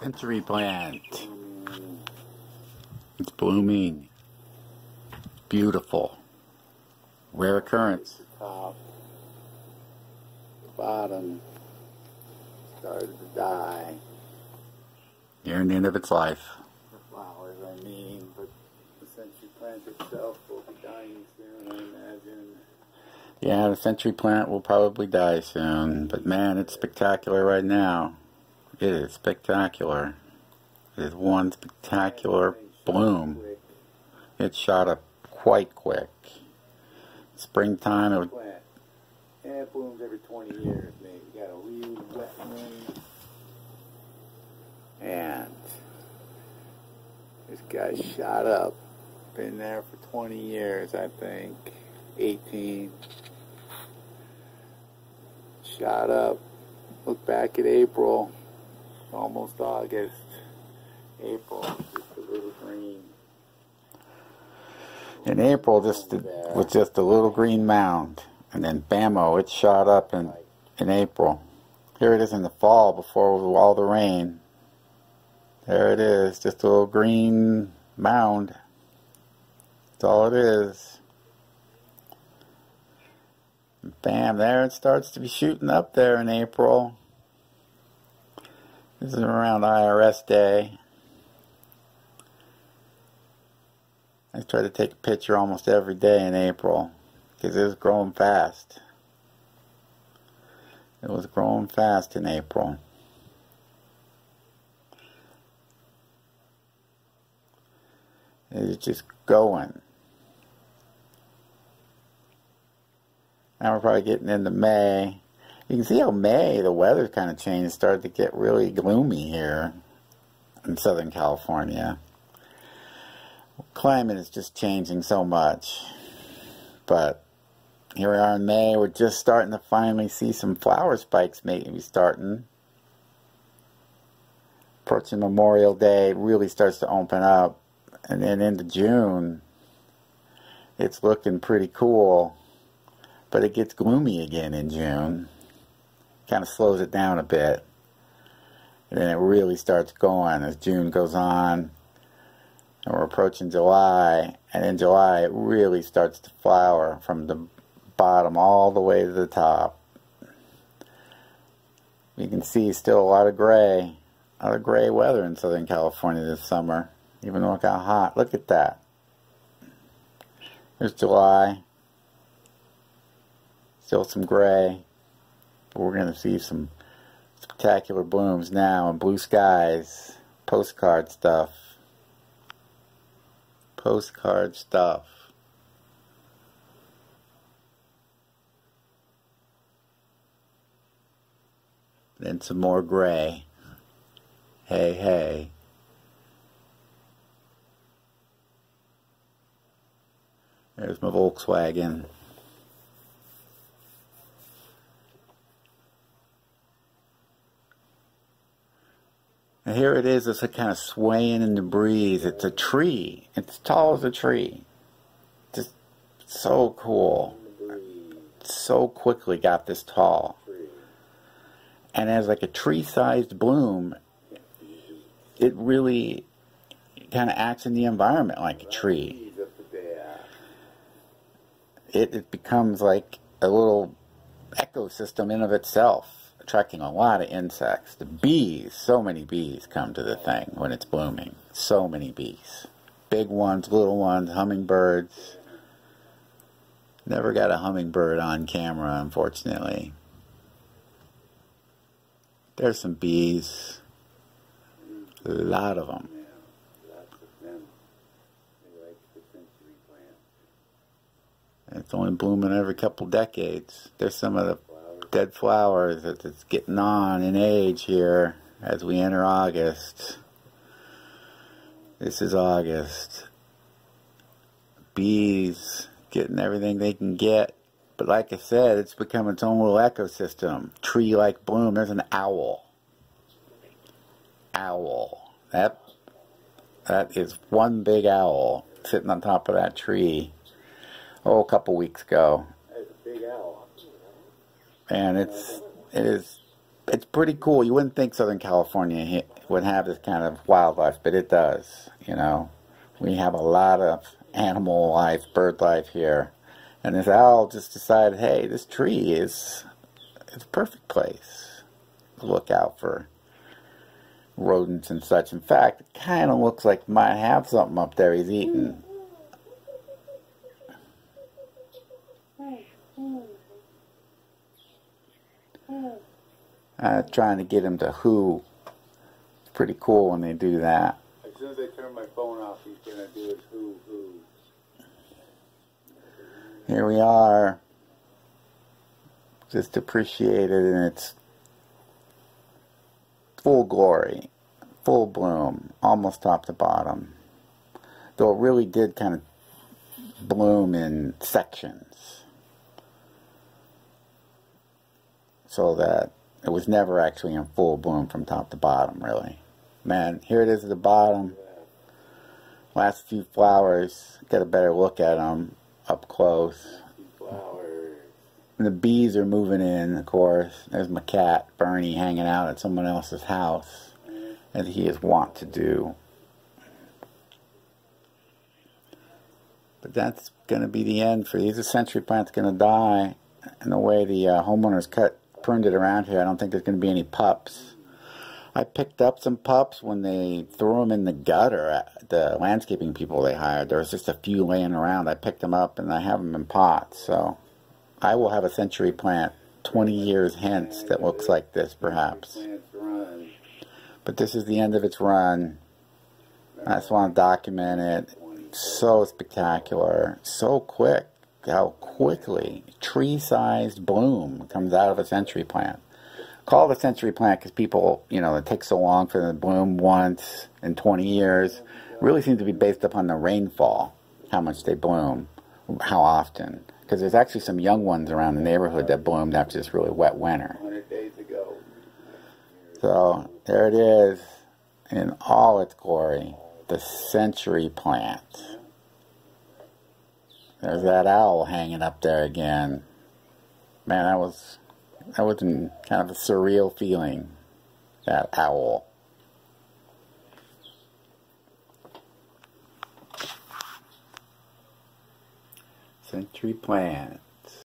Century plant. It's blooming. Beautiful. Rare occurrence. The top, the bottom started to die. Nearing the end of its life. The flowers, I mean, but the century plant itself will be dying soon, I imagine. Yeah, the century plant will probably die soon, but man, it's spectacular right now. It is spectacular. It is one spectacular bloom. It shot up quite quick. Springtime, it blooms every 20 years, maybe. You got a really wet one. And this guy shot up. Been there for 20 years, I think. 18. Shot up. Look back at April. Almost August. April, just a little green. In April, with just a little green mound. And then bammo, it shot up in April. Here it is in the fall before all the rain. There it is, just a little green mound. That's all it is. Bam, there it starts to be shooting up there in April. This is around IRS Day. I try to take a picture almost every day in April because it was growing fast. It was growing fast in April. It's just going. Now we're probably getting into May. You can see how May, the weather's kind of changed. It started to get really gloomy here in Southern California. Climate is just changing so much. But here we are in May. We're just starting to finally see some flower spikes maybe starting. Approaching Memorial Day, it really starts to open up. And then into June, it's looking pretty cool. But it gets gloomy again in June. Kind of slows it down a bit. And then it really starts going as June goes on. And we're approaching July. And in July, it really starts to flower from the bottom all the way to the top. You can see still a lot of gray. A lot of gray weather in Southern California this summer. Even look how hot. Look at that. There's July. Still some gray. But we're going to see some spectacular blooms now and blue skies. Postcard stuff. Postcard stuff. Then some more gray. Hey, hey. There's my Volkswagen. And here it is, it's kind of swaying in the breeze. It's a tree. It's tall as a tree. Just so cool. So quickly got this tall. And as like a tree-sized bloom, it really kind of acts in the environment like a tree. It becomes like a little ecosystem in of itself, attracting a lot of insects. The bees, so many bees come to the thing when it's blooming. So many bees. Big ones, little ones, hummingbirds. Never got a hummingbird on camera, unfortunately. There's some bees. A lot of them. It's only blooming every couple decades. There's some of the dead flowers that's getting on in age here as we enter August. This is August. Bees getting everything they can get. But like I said, it's become its own little ecosystem. Tree-like bloom. There's an owl. Owl. That is one big owl sitting on top of that tree. Oh, a couple weeks ago. That's a big owl. And it is It's pretty cool. You wouldn't think Southern California would have this kind of wildlife, but it does. You know, we have a lot of animal life, bird life here. And this owl just decided, hey, this tree is it's a perfect place to look out for rodents and such. In fact, it kind of looks like he might have something up there he's eating. Trying to get him to hoo. It's pretty cool when they do that. As soon as I turn my phone off, he's going to do his hoo. Here we are. Just appreciate it in its full glory, full bloom, almost top to bottom. Though it really did kind of bloom in sections, so that it was never actually in full bloom from top to bottom, really. Man, here it is at the bottom. Last few flowers. Get a better look at them up close. And the bees are moving in, of course. There's my cat, Bernie, hanging out at someone else's house, as he is wont to do. But that's going to be the end for these. The century plant's going to die. And the way the homeowners pruned it around here, I don't think there's going to be any pups. I picked up some pups when they threw them in the gutter. The landscaping people they hired, there was just a few laying around. I picked them up and I have them in pots. So I will have a century plant 20 years hence that looks like this, perhaps. But this is the end of its run. I just want to document it. So spectacular, so quick. How quickly tree-sized bloom comes out of a century plant. Call it a century plant because people, you know, it takes so long for them to bloom once in 20 years. It really seems to be based upon the rainfall, how much they bloom, how often. Because there's actually some young ones around the neighborhood that bloomed after this really wet winter. 100 days ago. So there it is in all its glory, the century plant. There's that owl hanging up there again. Man, that was kind of a surreal feeling, that owl. Century plant.